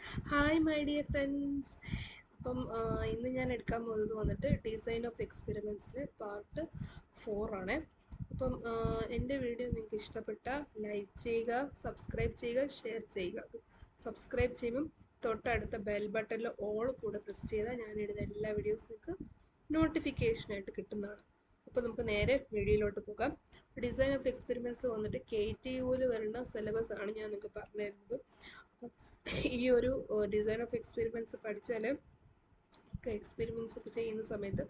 Hi my dear friends. ഇന്ന് ഞാൻ എടുക്കാൻ പോകുന്നത് വന്നിട്ട് ഡിസൈൻ ഓഫ് എക്സ്പെരിമെൻറ്റ്സിലെ പാർട്ട് 4 ആണ്. എൻ്റെ വീഡിയോ നിങ്ങൾക്ക് ഇഷ്ടപ്പെട്ടാൽ ലൈക്ക് ചെയ്യുക, സബ്സ്ക്രൈബ് ചെയ്യുക, ഷെയർ ചെയ്യുക. സബ്സ്ക്രൈബ് ചെയ്യുമ്പം തൊട്ടടുത്ത ബെൽ ബട്ടണിൽ ഓൾ കൂടെ പ്രസ് ചെയ്താൽ ഞാനിടുന്ന എല്ലാ വീഡിയോസ് നിങ്ങൾക്ക് നോട്ടിഫിക്കേഷനായിട്ട് കിട്ടുന്നതാണ്. അപ്പോൾ നമുക്ക് നേരെ വീഡിയോയിലോട്ട് പോകാം. ഡിസൈൻ ഓഫ് എക്സ്പെരിമെൻറ്റ്സ് വന്നിട്ട് KTUവിൽ വരുന്ന സിലബസ് ആണ് ഞാൻ നിങ്ങൾക്ക് പറഞ്ഞു തരുന്നത്. ഈ ഒരു ഡിസൈൻ ഓഫ് എക്സ്പെരിമെൻറ്റ്സ് പഠിച്ചാൽ എക്സ്പെരിമെൻറ്റ്സ് ഒക്കെ ചെയ്യുന്ന സമയത്ത്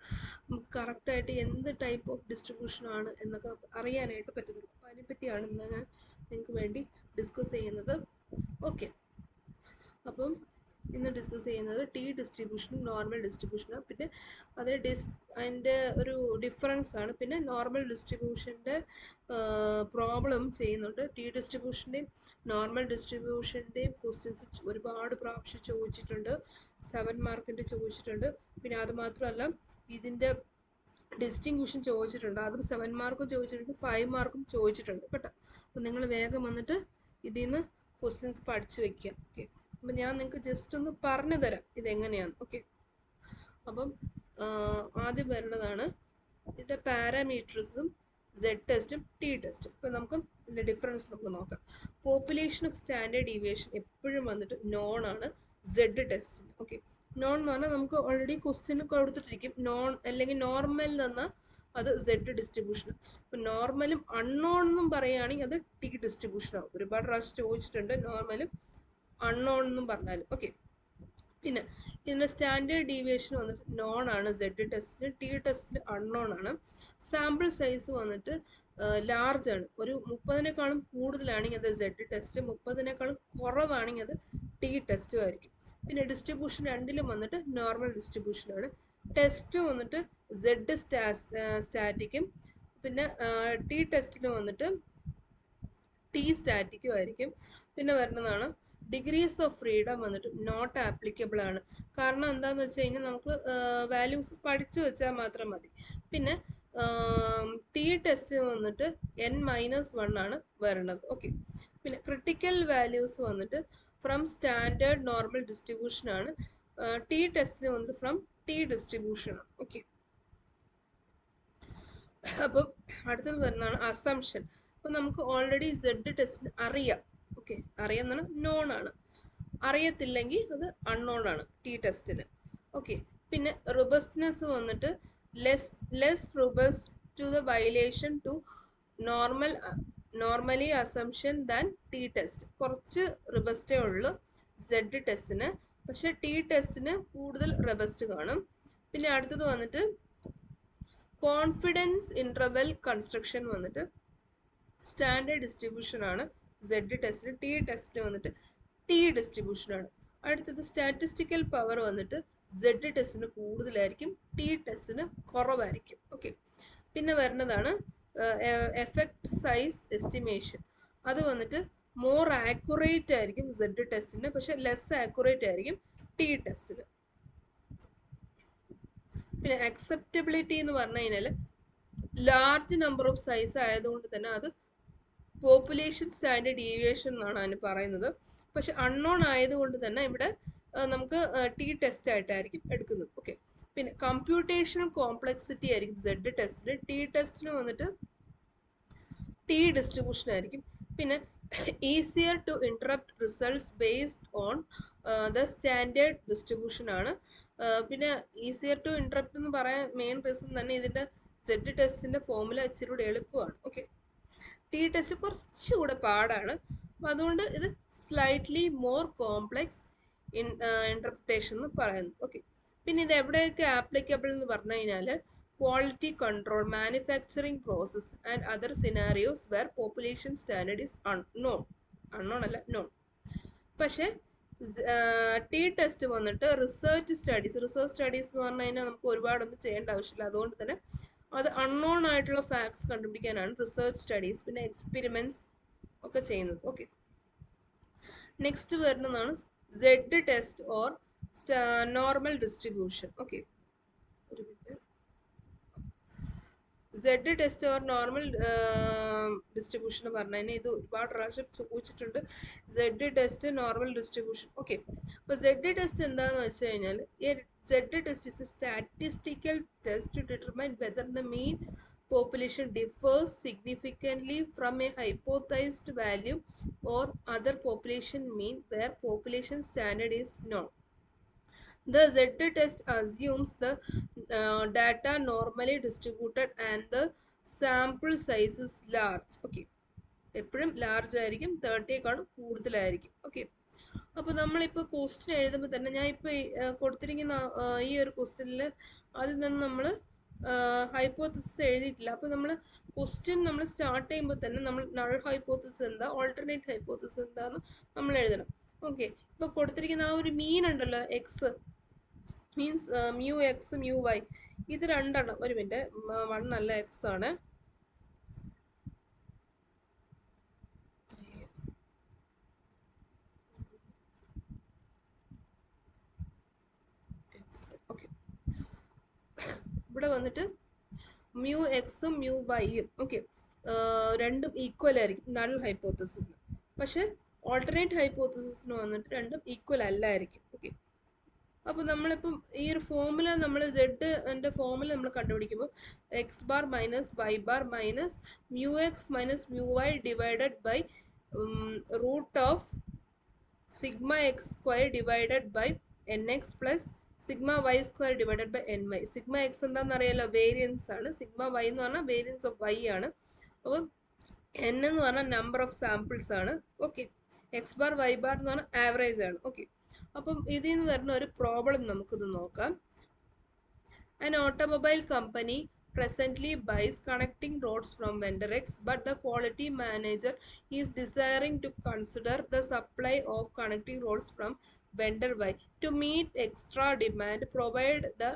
നമുക്ക് കറക്റ്റായിട്ട് എന്ത് ടൈപ്പ് ഓഫ് ഡിസ്ട്രിബ്യൂഷൻ ആണ് എന്നൊക്കെ അറിയാനായിട്ട് പറ്റുന്നുള്ളൂ. അപ്പോൾ അതിനെപ്പറ്റിയാണ് ഇന്ന് ഞാൻ നിങ്ങൾക്ക് വേണ്ടി ഡിസ്കസ് ചെയ്യുന്നത്. ഓക്കെ, അപ്പം ഇന്ന് ഡിസ്കസ് ചെയ്യുന്നത് ടി ഡിസ്ട്രിബ്യൂഷനും നോർമൽ ഡിസ്ട്രിബ്യൂഷനും, പിന്നെ അതിൻ്റെ ഒരു ഡിഫറൻസ് ആണ്. പിന്നെ നോർമൽ ഡിസ്ട്രിബ്യൂഷൻ്റെ പ്രോബ്ലം ചെയ്യുന്നുണ്ട്. ടി ഡിസ്ട്രിബ്യൂഷൻ്റെയും നോർമൽ ഡിസ്ട്രിബ്യൂഷൻ്റെയും ക്വസ്റ്റ്യൻസ് ഒരുപാട് പ്രാവശ്യം ചോദിച്ചിട്ടുണ്ട്. 7 മാർക്കിൻ്റെ ചോദിച്ചിട്ടുണ്ട്. പിന്നെ അത് മാത്രമല്ല, ഇതിൻ്റെ ഡിസ്റ്റിങ്ക്വിഷൻ ചോദിച്ചിട്ടുണ്ട്. അതും 7 മാർക്കും ചോദിച്ചിട്ടുണ്ട്, 5 മാർക്കും ചോദിച്ചിട്ടുണ്ട് കേട്ടോ. അപ്പം നിങ്ങൾ വേഗം വന്നിട്ട് ഇതിൽ നിന്ന് ക്വസ്റ്റ്യൻസ് പഠിച്ചു വെക്കുക. ഓക്കെ, അപ്പം ഞാൻ നിങ്ങൾക്ക് ജസ്റ്റ് ഒന്ന് പറഞ്ഞു തരാം ഇതെങ്ങനെയാണ്. ഓക്കെ, അപ്പം ആദ്യം വരുന്നതാണ് ഇതിൻ്റെ പാരാമീറ്റേഴ്സും സെഡ് ടെസ്റ്റും ടി ടെസ്റ്റും. ഇപ്പം നമുക്ക് ഇതിൻ്റെ ഡിഫറൻസ് നമുക്ക് നോക്കാം. പോപ്പുലേഷൻ ഓഫ് സ്റ്റാൻഡേർഡ് ഡീവിയേഷൻ എപ്പോഴും വന്നിട്ട് നോൺ ആണ് സെഡ് ടെസ്റ്റിന്. ഓക്കെ, നോൺ എന്ന് പറഞ്ഞാൽ നമുക്ക് ഓൾറെഡി ക്വസ്റ്റ്യൻ കൊടുത്തിട്ടിരിക്കും. നോൺ അല്ലെങ്കിൽ നോർമൽ എന്ന അത് സെഡ് ഡിസ്ട്രിബ്യൂഷൻ. ഇപ്പം നോർമലും അൺനോൺ എന്നും പറയുകയാണെങ്കിൽ അത് ടി ഡിസ്ട്രിബ്യൂഷൻ ആവും. ഒരുപാട് പ്രാവശ്യം ചോദിച്ചിട്ടുണ്ട് നോർമലും അൺനോൺ എന്നും പറഞ്ഞാലും. ഓക്കെ, പിന്നെ ഇതിൻ്റെ സ്റ്റാൻഡേർഡ് ഡീവിയേഷൻ വന്നിട്ട് നോൺ ആണ് സെഡ് ടെസ്റ്റിന്, ടി ടെസ്റ്റിന് അൺനോൺ ആണ്. സാമ്പിൾ സൈസ് വന്നിട്ട് ലാർജ് ആണ്. ഒരു 30-നേക്കാളും കൂടുതലാണെങ്കിൽ അത് സെഡ് ടെസ്റ്റ്, 30-നേക്കാളും കുറവാണെങ്കിൽ അത് ടി ടെസ്റ്റും ആയിരിക്കും. പിന്നെ ഡിസ്ട്രിബ്യൂഷൻ രണ്ടിലും വന്നിട്ട് നോർമൽ ഡിസ്ട്രിബ്യൂഷൻ ആണ്. ടെസ്റ്റ് വന്നിട്ട് സെഡ് സ്റ്റാറ്റിക്കും, പിന്നെ ടി ടെസ്റ്റിന് വന്നിട്ട് ടി സ്റ്റാറ്റിക്കും ആയിരിക്കും. പിന്നെ വരുന്നതാണ് ഡിഗ്രീസ് ഓഫ് ഫ്രീഡം വന്നിട്ട് നോട്ട് ആപ്ലിക്കബിൾ ആണ്. കാരണം എന്താണെന്ന് വെച്ച് കഴിഞ്ഞാൽ നമുക്ക് വാല്യൂസ് പഠിച്ചു വെച്ചാൽ മാത്രം മതി. പിന്നെ ടി ടെസ്റ്റ് വന്നിട്ട് N-1 ആണ് വരുന്നത്. ഓക്കെ, പിന്നെ ക്രിട്ടിക്കൽ വാല്യൂസ് വന്നിട്ട് ഫ്രം സ്റ്റാൻഡേർഡ് നോർമൽ ഡിസ്ട്രിബ്യൂഷൻ ആണ്. ടി ടെസ്റ്റിന് വന്നിട്ട് ഫ്രം ടി ഡിസ്ട്രിബ്യൂഷൻ ആണ്. ഓക്കെ, അപ്പം അടുത്തത് വരുന്നതാണ് അസംഷൻ. അപ്പം നമുക്ക് ഓൾറെഡി സെഡ് ടെസ്റ്റിന് അറിയാം. ഓക്കെ, അറിയാമെന്നാണ് നോൺ ആണ്. അറിയത്തില്ലെങ്കിൽ അത് അൺനോൺ ആണ് ടി ടെസ്റ്റിന്. ഓക്കെ, പിന്നെ റൊബസ്റ്റ്നെസ് വന്നിട്ട് less robust to the violation to normal normally assumption than T test. കുറച്ച് റൊബസ്റ്റേ ഉള്ളൂ സെഡ് ടെസ്റ്റിന്, പക്ഷെ ടി ടെസ്റ്റിന് കൂടുതൽ റൊബസ്റ്റ് കാണും. പിന്നെ അടുത്തത് വന്നിട്ട് കോൺഫിഡൻസ് ഇൻ്റർവെൽ കൺസ്ട്രക്ഷൻ വന്നിട്ട് സ്റ്റാൻഡേർഡ് ഡിസ്ട്രിബ്യൂഷൻ ആണ് സെഡ് ടെസ്റ്റിന്, ടി ടെസ്റ്റിന് വന്നിട്ട് ടി ഡിസ്ട്രിബ്യൂഷൻ ആണ്. അടുത്തത് സ്റ്റാറ്റിസ്റ്റിക്കൽ പവർ വന്നിട്ട് സെഡ് ടെസ്റ്റിന് കൂടുതലായിരിക്കും, ടി ടെസ്റ്റിന് കുറവായിരിക്കും. ഓക്കെ, പിന്നെ വരുന്നതാണ് എഫക്റ്റ് സൈസ് എസ്റ്റിമേഷൻ. അത് വന്നിട്ട് മോർ ആക്യുറേറ്റ് ആയിരിക്കും സെഡ് ടെസ്റ്റിന്, പക്ഷെ ലെസ് ആക്യുറേറ്റ് ആയിരിക്കും ടി ടെസ്റ്റിന്. പിന്നെ അക്സെപ്റ്റബിലിറ്റി എന്ന് പറഞ്ഞു കഴിഞ്ഞാൽ ലാർജ് നമ്പർ ഓഫ് സൈസ് ആയതുകൊണ്ട് തന്നെ അത് പോപ്പുലേഷൻ സ്റ്റാൻഡേർഡ് ഡീവിയേഷൻ എന്നാണ് അതിന് പറയുന്നത്. പക്ഷെ അൺനോൺ ആയതുകൊണ്ട് തന്നെ ഇവിടെ നമുക്ക് ടി ടെസ്റ്റ് ആയിട്ടായിരിക്കും എടുക്കുന്നത്. ഓക്കെ, പിന്നെ കമ്പ്യൂട്ടേഷണൽ കോംപ്ലക്സിറ്റി ആയിരിക്കും സെഡ് ടെസ്റ്റിന്, ടി ടെസ്റ്റിന് വന്നിട്ട് ടി ഡിസ്ട്രിബ്യൂഷൻ ആയിരിക്കും. പിന്നെ easier to interpret results based on the standard distribution ആണ്. പിന്നെ ഈസിയർ ടു ഇന്ററപ്റ്റ് എന്ന് പറയാൻ മെയിൻ റീസൺ തന്നെ ഇതിൻ്റെ സെഡ് ടെസ്റ്റിൻ്റെ ഫോർമുല ഇച്ചിരി കൂടെ എളുപ്പമാണ്. ഓക്കെ, ടി ടെസ്റ്റ് കുറച്ചുകൂടെ പാടാണ്. അപ്പം അതുകൊണ്ട് ഇത് സ്ലൈറ്റ്ലി മോർ കോംപ്ലെക്സ് ഇൻറ്റർപ്രിട്ടേഷൻ എന്ന് പറയുന്നത്. ഓക്കെ, പിന്നെ ഇത് എവിടെയൊക്കെ ആപ്ലിക്കബിൾ എന്ന് പറഞ്ഞു കഴിഞ്ഞാൽ quality control, manufacturing process and other scenarios where population standard is unknown അല്ല നോൺ. പക്ഷേ ടി ടെസ്റ്റ് വന്നിട്ട് റിസർച്ച് സ്റ്റഡീസ് എന്ന് പറഞ്ഞു കഴിഞ്ഞാൽ നമുക്ക് ഒരുപാടൊന്നും ചെയ്യേണ്ട ആവശ്യമില്ല. അതുകൊണ്ട് തന്നെ അത് അൺനോൺ ആയിട്ടുള്ള ഫാക്ട്സ് കണ്ടുപിടിക്കാനാണ് റിസർച്ച് സ്റ്റഡീസ് പിന്നെ എക്സ്പെരിമെന്റ്സ് ഒക്കെ ചെയ്യുന്നത്. ഓക്കെ, നെക്സ്റ്റ് വരുന്നതാണ് Z test or normal distribution. Okay, ഒരു minute. Z test or normal distribution പറഞ്ഞതിന് ഇത് ഒരുപാട് പ്രാവശ്യം ചോദിച്ചിട്ടുണ്ട്. Z test normal distribution. Okay, അപ്പോൾ സെഡ് ടെസ്റ്റ് എന്താണെന്ന് വെച്ച് കഴിഞ്ഞാൽ Z test is a statistical test to determine whether the mean population differs significantly from a hypothesized value or other population mean where population standard is known. The Z test assumes the data normally distributed and the sample size is large. Okay, എപ്പോഴും large ആയിരിക്കും, 30യേക്കാളും കൂടുതലായിരിക്കും. Okay, അപ്പോൾ നമ്മളിപ്പോൾ question എഴുതുമ്പോൾ തന്നെ ഞാൻ ഇപ്പോൾ കൊടുത്തിരിക്കുന്ന ഈ ഒരു ക്വസ്റ്റ്യനിൽ അതിൽ നിന്ന് നമ്മൾ ഹൈപ്പോത്തസിസ് എഴുതിയിട്ടില്ല. അപ്പോൾ നമ്മൾ ക്വസ്റ്റ്യൻ നമ്മൾ സ്റ്റാർട്ട് ചെയ്യുമ്പോൾ തന്നെ നമ്മൾ നൾ ഹൈപ്പോത്തസിസ് എന്താ, ഓൾട്ടർനേറ്റ് ഹൈപ്പോത്തസിസ് എന്താന്ന് നമ്മൾ എഴുതണം. ഓക്കെ, ഇപ്പോൾ കൊടുത്തിരിക്കുന്ന ആ ഒരു മീൻ ഉണ്ടല്ലോ, X means mu X mu Y, ഇത് രണ്ടെണ്ണം. ഒരു മിനിറ്റ്, 1 അല്ല, എക്സ് ആണ്. ഓക്കെ, ഇവിടെ വന്നിട്ട് മ്യൂ എക്സും മ്യൂ വൈയും ഓക്കെ രണ്ടും ഈക്വൽ ആയിരിക്കും നൾ ഹൈപ്പോത്തസിസിന്. പക്ഷെ ഓൾട്ടർനേറ്റ് ഹൈപ്പോത്തസിസിന് വന്നിട്ട് രണ്ടും ഈക്വൽ അല്ലായിരിക്കും. ഓക്കെ, അപ്പോൾ നമ്മളിപ്പം ഈ ഒരു ഫോമുല നമ്മൾ സെഡിൻ്റെ ഫോമുല നമ്മൾ കണ്ടുപിടിക്കുമ്പോൾ X bar minus Y bar minus mu X minus mu Y divided by root of sigma X square divided by N X plus sigma Y square divided by N Y. Sigma X എന്താണെന്ന് അറിയാലോ, variance ആണ്. Sigma Y എന്ന് പറഞ്ഞാൽ variance of Y ആണ്. അപ്പം N എന്ന് പറഞ്ഞാൽ number of samples ആണ്. Okay, X bar Y bar എന്ന് പറഞ്ഞാൽ ആവറേജ് ആണ്. ഓക്കെ, അപ്പം ഇതിൽ നിന്ന് വരുന്ന ഒരു പ്രോബ്ലം നമുക്കിത് നോക്കാം. An automobile company presently buys connecting rods from vendor X, but the quality manager is desiring to consider the supply of connecting rods from vendor Y. To meet extra demand, provided the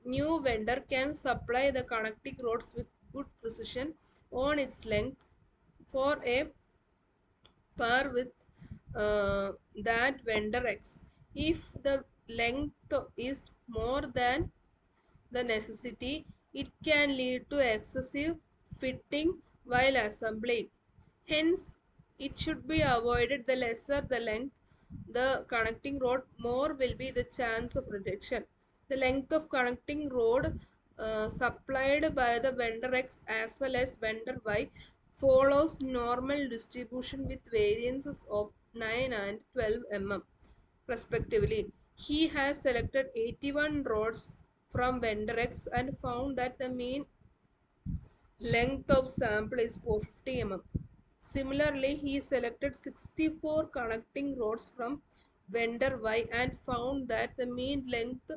new vendor can supply the connecting rods with good precision on its length for a par with that vendor X. If the length is more than the necessity, it can lead to excessive fitting while assembling. Hence, it should be avoided. The lesser the length the connecting rod, more will be the chance of rejection. The length of connecting rod supplied by the vendor X as well as vendor Y follows normal distribution with variances of 9 and 12 mm respectively. He has selected 81 rods from vendor X and found that the mean length of sample is 450 mm. Similarly, he selected 64 connecting rods from vendor Y and found that the mean length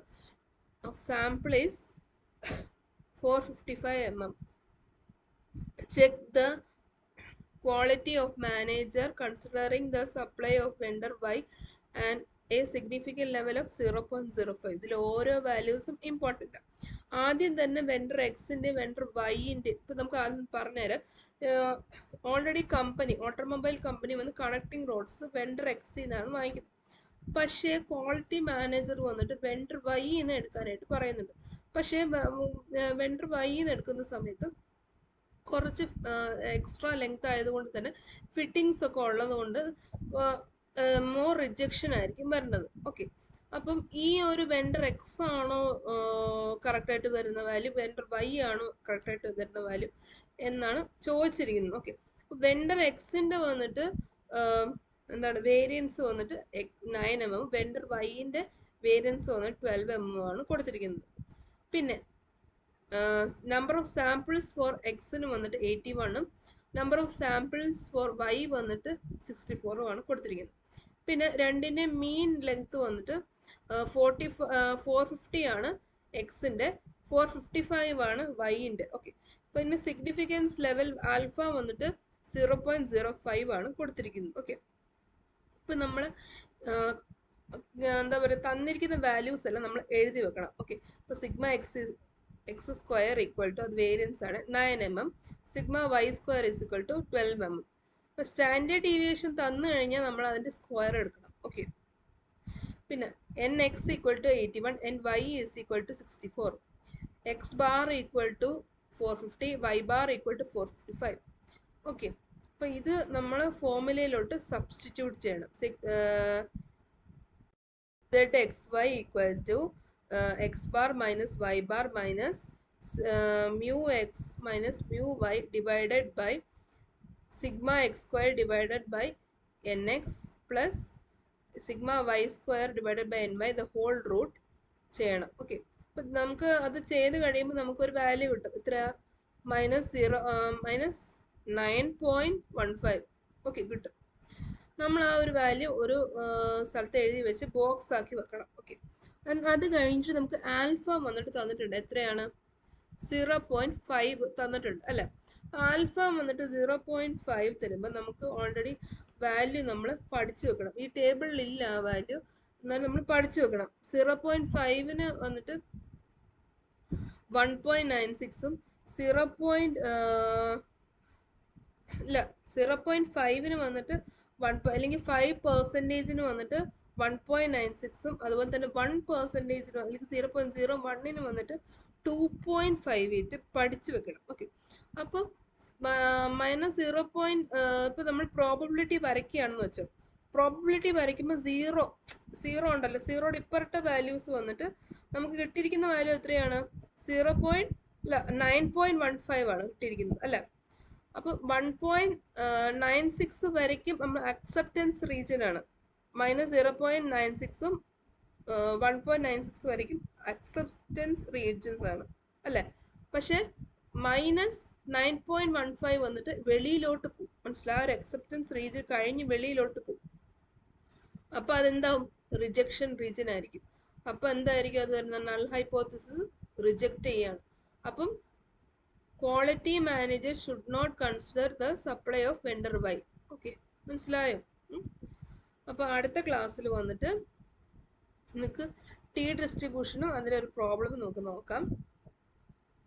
of sample is 455 mm. Check the quality of manager considering the supply of vendor Y and a significant level of 0.05. ഇതിൽ ഓരോ വാല്യൂസും important ആണ്. ആദ്യം തന്നെ vendor എക്സിൻ്റെ vendor വൈൻ്റെ ഇപ്പം നമുക്ക് ആദ്യം പറഞ്ഞുതരാം. ഓൾറെഡി കമ്പനി ഓട്ടോമൊബൈൽ കമ്പനി വന്ന് കണക്ടിങ് റോഡ്സ് വെണ്ടർ എക്സിൽ നിന്നാണ് വാങ്ങിക്കുന്നത്. പക്ഷേ ക്വാളിറ്റി മാനേജർ വന്നിട്ട് വെണ്ടർ വൈന്ന് എടുക്കാനായിട്ട് പറയുന്നുണ്ട്. പക്ഷേ വെണ്ടർ വൈന്ന് എടുക്കുന്ന സമയത്ത് കുറച്ച് എക്സ്ട്രാ ലെങ്ത് ആയതുകൊണ്ട് തന്നെ ഫിറ്റിങ്സ് ഒക്കെ ഉള്ളതുകൊണ്ട് മോർ റിജക്ഷൻ ആയിരിക്കും വരുന്നത്. ഓക്കെ, അപ്പം ഈ ഒരു വെണ്ടർ എക്സ് ആണോ കറക്റ്റായിട്ട് വരുന്ന വാല്യൂ, വെണ്ടർ വൈ ആണോ കറക്റ്റായിട്ട് വരുന്ന വാല്യൂ എന്നാണ് ചോദിച്ചിരിക്കുന്നത്. ഓക്കെ, വെണ്ടർ എക്സിൻ്റെ വന്നിട്ട് എന്താണ് വേരിയൻസ് വന്നിട്ട് 9 mm, വെണ്ടർ വൈൻ്റെ വേരിയൻസ് വന്നിട്ട് 12 mm ആണ് കൊടുത്തിരിക്കുന്നത്. പിന്നെ നമ്പർ ഓഫ് സാമ്പിൾസ് ഫോർ എക്സിന് വന്നിട്ട് 81ഉം number of samples for Y വന്നിട്ട് 64ഉം ആണ് കൊടുത്തിരിക്കുന്നത്. പിന്നെ രണ്ടിൻ്റെ മീൻ ലെങ്ത് വന്നിട്ട് 450 ആണ് എക്സിൻ്റെ, 455 ആണ് വൈൻ്റെ. ഓക്കെ, പിന്നെ സിഗ്നിഫിക്കൻസ് ലെവൽ ആൽഫ വന്നിട്ട് 0.05 ആണ് കൊടുത്തിരിക്കുന്നത്. ഓക്കെ, ഇപ്പം നമ്മൾ എന്താ പറയുക തന്നിരിക്കുന്ന വാല്യൂസ് എല്ലാം നമ്മൾ എഴുതി വെക്കണം. ഓക്കെ, ഇപ്പോൾ sigma X square equal to അത് വേരിയൻസ് ആണ് 9 mm, sigma Y square is equal to 12 mm. ഇപ്പോൾ സ്റ്റാൻഡേർഡ് ഡീവിയേഷൻ തന്നു കഴിഞ്ഞാൽ നമ്മൾ അതിൻ്റെ സ്ക്വയർ എടുക്കണം. ഓക്കെ, പിന്നെ N X equal to 81, N Y is equal to 64, X bar equal to 450, y bar equal to 455. Okay, അപ്പോൾ ഇത് നമ്മൾ ഫോർമുലയിലോട്ട് സബ്സ്റ്റിറ്റ്യൂട്ട് ചെയ്യണം. that xy equal to x bar minus y bar minus mu x minus mu y divided by sigma x square divided by nx plus sigma y square divided by ny the whole root ചെയ്യണം. Okay, അപ്പം നമുക്ക് അത് ചെയ്ത് കഴിയുമ്പോൾ നമുക്കൊരു value കിട്ടും. എത്ര? -9.15. Okay, കിട്ടും. നമ്മൾ ആ ഒരു വാല്യൂ ഒരു സ്ഥലത്ത് എഴുതി വെച്ച് ബോക്സ് ആക്കി വെക്കണം. ഓക്കെ, അത് കഴിഞ്ഞിട്ട് നമുക്ക് ആൽഫ വന്നിട്ട് തന്നിട്ടുണ്ട്. എത്രയാണ്? 0.5 തന്നിട്ടുണ്ട് അല്ലേ? ആൽഫ വന്നിട്ട് 0.5 തരുമ്പോൾ നമുക്ക് ഓൾറെഡി വാല്യൂ നമ്മൾ പഠിച്ചു വെക്കണം. ഈ ടേബിളിൽ ഇല്ല ആ വാല്യൂ, എന്നാൽ നമ്മൾ പഠിച്ചു വെക്കണം. 0.5ന് വന്നിട്ട് 1.96ഉം 0.5ന് വന്നിട്ട് അല്ലെങ്കിൽ 5%ന് വന്നിട്ട് 1.96ഉം അതുപോലെ തന്നെ 1%ന് അല്ലെങ്കിൽ 0.01ന് വന്നിട്ട് 2.58 പഠിച്ചു വെക്കണം. ഓക്കെ, അപ്പം -0. ഇപ്പം നമ്മൾ പ്രോബബിലിറ്റി വരയ്ക്കുകയാണെന്ന് വെച്ചോ. പ്രോബബിലിറ്റി വരയ്ക്കുമ്പോൾ സീറോ ഉണ്ടല്ലോ, സീറോയുടെ ഇപ്പുറത്തെ വാല്യൂസ് വന്നിട്ട് നമുക്ക് കിട്ടിയിരിക്കുന്ന വാല്യൂ എത്രയാണ്? 9.15 ആണ് കിട്ടിയിരിക്കുന്നത് അല്ലേ? അപ്പോൾ 1.96 വരയ്ക്കും നമ്മൾ അക്സെപ്റ്റൻസ് റീജിയൻ ആണ്. -0.96ഉം 1.96 വരയ്ക്കും അക്സെപ്റ്റൻസ് റീജിയൻസ് ആണ് അല്ലേ? പക്ഷെ -9.15 വന്നിട്ട് വെളിയിലോട്ട് പോകും. മനസ്സിലാവും? ഒരു അക്സെപ്റ്റൻസ് റീജിയൻ കഴിഞ്ഞ് വെളിയിലോട്ട് പോകും. അപ്പൊ അതെന്താവും? റിജക്ഷൻ റീജിയൻ ആയിരിക്കും. അപ്പൊ എന്തായിരിക്കും അത് വരുന്നത്? നൾ ഹൈപ്പോത്തിസിസ് റിജക്റ്റ് ചെയ്യാണ്. അപ്പം quality manager should not consider the supply of vendor Y. Okay, മനസ്സിലായോ? അപ്പൊ അടുത്ത ക്ലാസ്സിൽ വന്നിട്ട് നിങ്ങൾക്ക് ടി ഡിസ്ട്രിബ്യൂഷനും അതിലൊരു പ്രോബ്ലം നമുക്ക് നോക്കാം.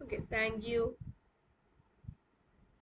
Okay, thank you.